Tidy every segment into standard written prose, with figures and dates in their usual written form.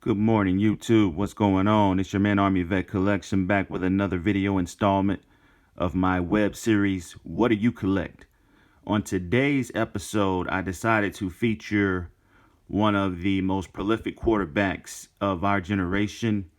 Good morning, YouTube. What's going on? It's your man Army Vet Collection back with another video installment of my web series, What Do You Collect? On today's episode, I decided to feature one of the most prolific quarterbacks of our generation,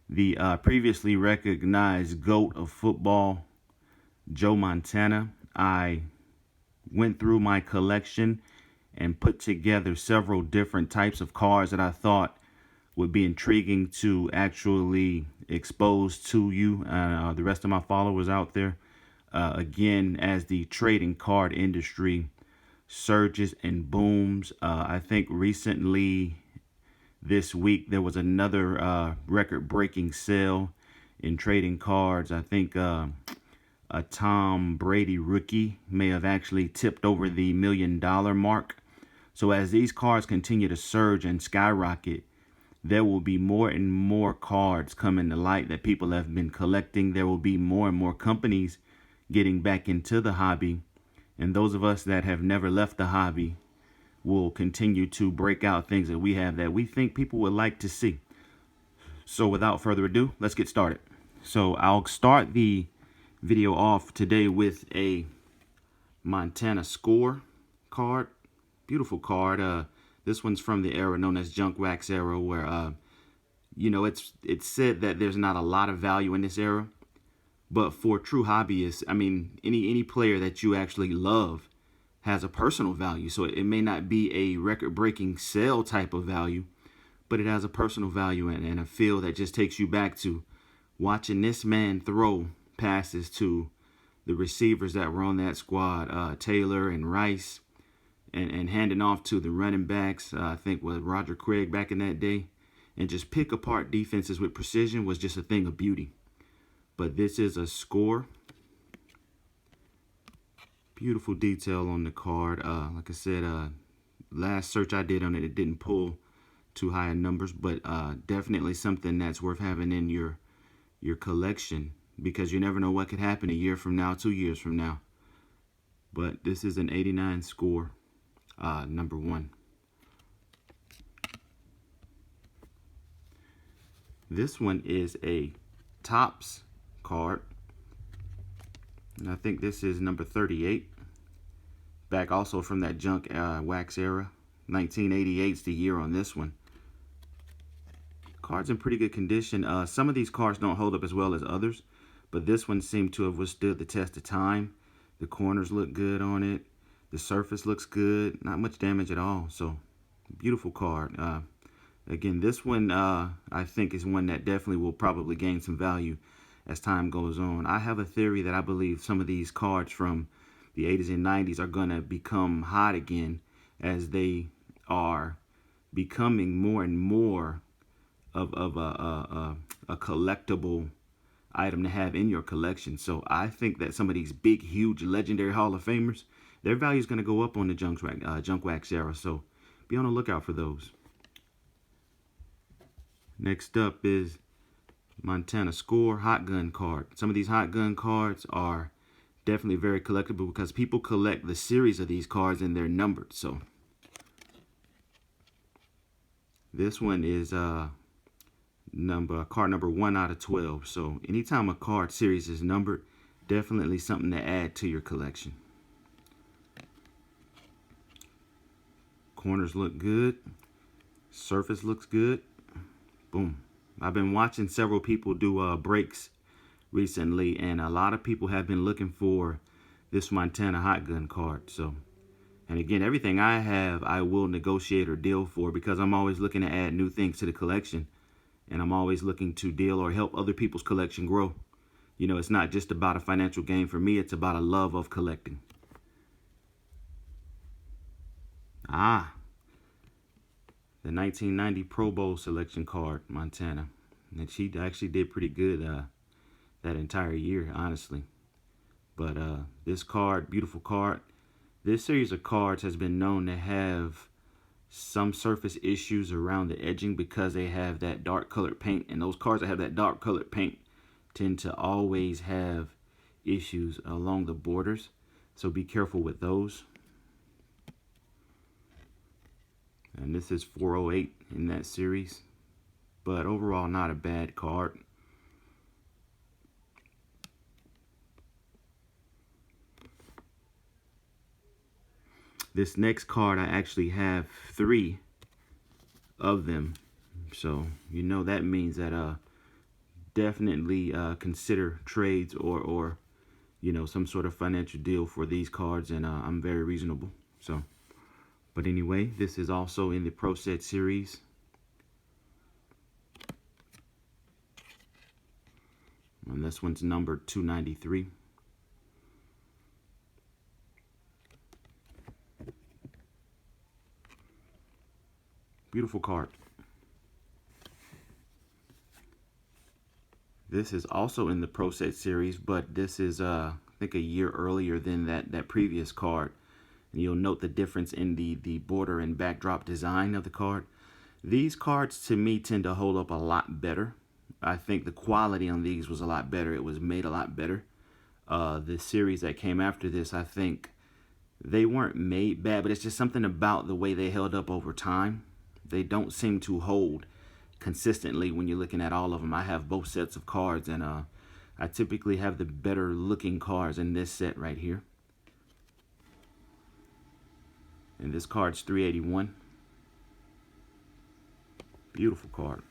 the previously recognized GOAT of football, Joe Montana. I went through my collection and put together several different types of cards that I thought would be intriguing to actually expose to you, the rest of my followers out there. Again, as the trading card industry surges and booms, I think recently this week there was another record-breaking sale in trading cards. I think a Tom Brady rookie may have actually tipped over the $1 million mark. So as these cards continue to surge and skyrocket, there will be more and more cards coming to light that people have been collecting. There will be more and more companies getting back into the hobby. And those of us that have never left the hobby will continue to break out things that we have that we think people would like to see. So without further ado, let's get started. So I'll start the video off today with a Montana Score card. Beautiful card. This one's from the era known as junk wax era, where it's said that there's not a lot of value in this era, but for true hobbyists, I mean, any player that you actually love has a personal value. So it may not be a record-breaking sale type of value, but it has a personal value and a feel that just takes you back to watching this man throw passes to the receivers that were on that squad, Taylor and Rice. And handing off to the running backs, I think with Roger Craig back in that day, and just pick apart defenses with precision was just a thing of beauty. But this is a Score. Beautiful detail on the card. Like I said, last search I did on it, it didn't pull too high in numbers, but definitely something that's worth having in your collection, because you never know what could happen a year from now, 2 years from now. But this is an 89 Score. Number 1. This one is a Topps card, and I think this is number 38. Back also from that junk wax era. 1988 is the year on this one. Card's in pretty good condition. Some of these cards don't hold up as well as others, but this one seemed to have withstood the test of time. The corners look good on it. The surface looks good, not much damage at all. So, beautiful card. Again, this one I think is one that definitely will probably gain some value as time goes on. I have a theory that I believe some of these cards from the 80s and 90s are going to become hot again, as they are becoming more and more of a collectible item to have in your collection. So I think that some of these big, huge, legendary Hall of Famers, their value is going to go up on the junk wax era, so be on the lookout for those. Next up is Montana Score Hot Gun card. Some of these Hot Gun cards are definitely very collectible because people collect the series of these cards and they're numbered. So this one is card number 1 out of 12. So anytime a card series is numbered, definitely something to add to your collection. Corners look good. Surface looks good. Boom. I've been watching several people do breaks recently, and a lot of people have been looking for this Montana Hot Gun card. So, and again, everything I have, I will negotiate or deal for, because I'm always looking to add new things to the collection, and I'm always looking to deal or help other people's collection grow. You know, it's not just about a financial gain for me, it's about a love of collecting. The 1990 Pro Bowl selection card, Montana. And she actually did pretty good that entire year, honestly. But this card, beautiful card. This series of cards has been known to have some surface issues around the edging because they have that dark colored paint. And those cards that have that dark colored paint tend to always have issues along the borders. So be careful with those. And this is 408 in that series. but overall not a bad card. This next card, I actually have 3 of them. So, you know, that means that definitely consider trades or you know, some sort of financial deal for these cards, and I'm very reasonable. So, but anyway, this is also in the Pro Set series. And this one's number 293. Beautiful card. This is also in the Pro Set series, but this is I think a year earlier than that previous card. And you'll note the difference in the border and backdrop design of the card. These cards to me tend to hold up a lot better. I think the quality on these was a lot better. It was made a lot better. The series that came after this, I think they weren't made bad, but it's just something about the way they held up over time. They don't seem to hold consistently when you're looking at all of them. I have both sets of cards, and I typically have the better looking cards in this set right here. And this card's 381. Beautiful card.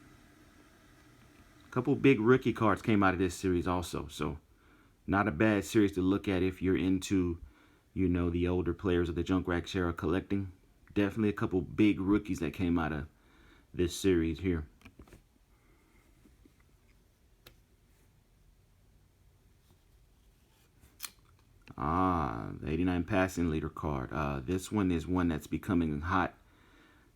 A couple big rookie cards came out of this series also, so not a bad series to look at if you're into, you know, the older players of the Junk Wax era collecting. Definitely a couple big rookies that came out of this series here. The 89 passing leader card. This one is one that's becoming hot.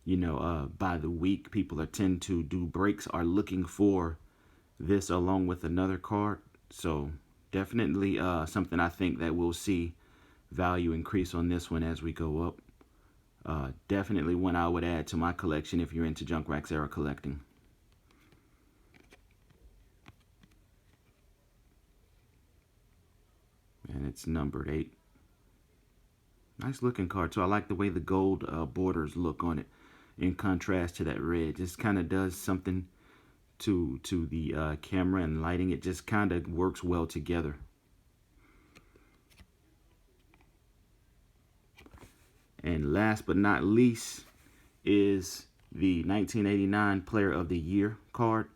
You know, by the week, people are tend to do breaks, are looking for this along with another card. So definitely something I think that we'll see value increase on this one as we go up. Definitely one I would add to my collection if you're into Junk Wax era collecting. And it's numbered 8. Nice looking card too. I like the way the gold borders look on it in contrast to that red. Just kind of does something to the camera and lighting. It just kind of works well together. And last but not least is the 1989 Player of the Year card.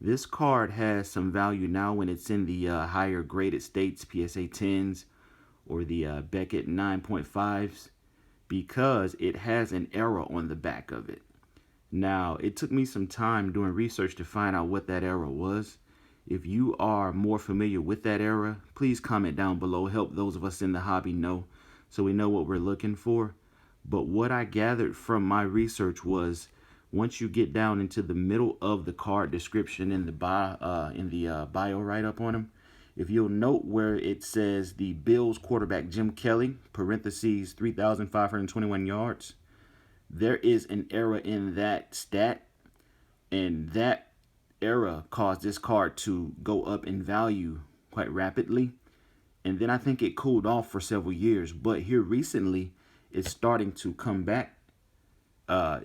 This card has some value now when it's in the higher graded states, PSA 10s or the Beckett 9.5s, because it has an error on the back of it. Now, it took me some time doing research to find out what that error was. If you are more familiar with that error, please comment down below. Help those of us in the hobby know so we know what we're looking for. But what I gathered from my research was once you get down into the middle of the card description in the bio write-up on them, if you'll note where it says the Bills quarterback Jim Kelly, parentheses 3,521 yards, there is an error in that stat, and that error caused this card to go up in value quite rapidly. And then I think it cooled off for several years, but here recently it's starting to come back.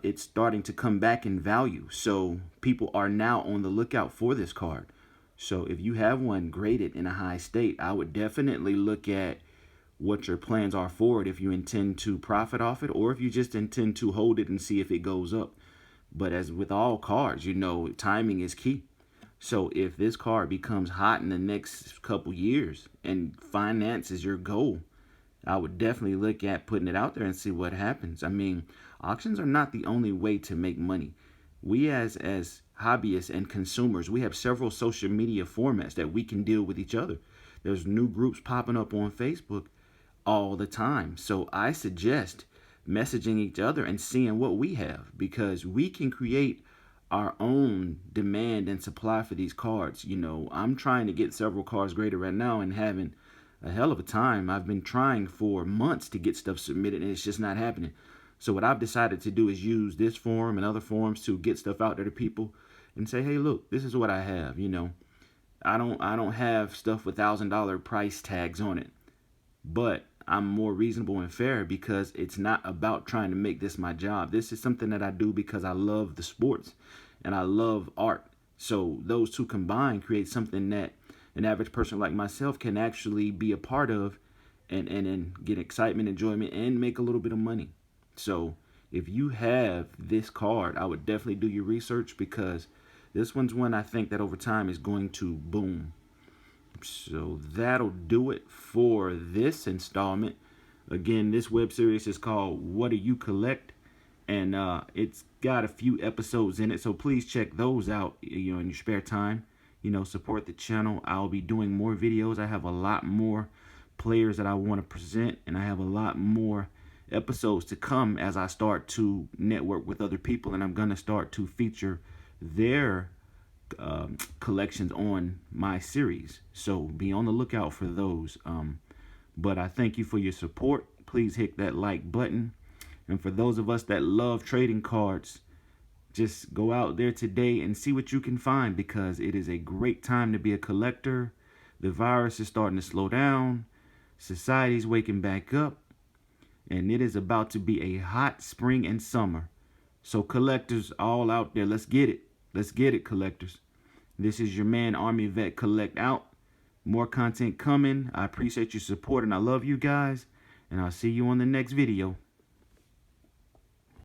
It's starting to come back in value. So people are now on the lookout for this card. So if you have one graded in a high state, I would definitely look at what your plans are for it, if you intend to profit off it or if you just intend to hold it and see if it goes up. But as with all cards, you know, timing is key. So if this card becomes hot in the next couple years and finance is your goal, I would definitely look at putting it out there and see what happens. I mean, auctions are not the only way to make money. We as hobbyists and consumers, we have several social media formats that we can deal with each other. There's new groups popping up on Facebook all the time. So I suggest messaging each other and seeing what we have, because we can create our own demand and supply for these cards. You know, I'm trying to get several cards graded right now and having a hell of a time. I've been trying for months to get stuff submitted and it's just not happening. So what I've decided to do is use this forum and other forums to get stuff out there to people and say, hey, look, this is what I have. You know, I don't have stuff with $1,000 price tags on it, but I'm more reasonable and fair because it's not about trying to make this my job. This is something that I do because I love the sports and I love art. So those two combined create something that an average person like myself can actually be a part of, and get excitement, enjoyment, and make a little bit of money. So if you have this card, I would definitely do your research, because this one's one I think that over time is going to boom. So that'll do it for this installment. Again, this web series is called What Do You Collect? And it's got a few episodes in it, so please check those out, in your spare time. Support the channel. I'll be doing more videos. I have a lot more players that I want to present, and I have a lot more episodes to come as I start to network with other people, and I'm going to start to feature their collections on my series. So be on the lookout for those. But I thank you for your support. Please hit that like button. And for those of us that love trading cards, just go out there today and see what you can find, because it is a great time to be a collector. The virus is starting to slow down. Society's waking back up. And it is about to be a hot spring and summer. So collectors all out there, let's get it. Let's get it, collectors. This is your man, Army Vet Collect, out. More content coming. I appreciate your support, and I love you guys. And I'll see you on the next video.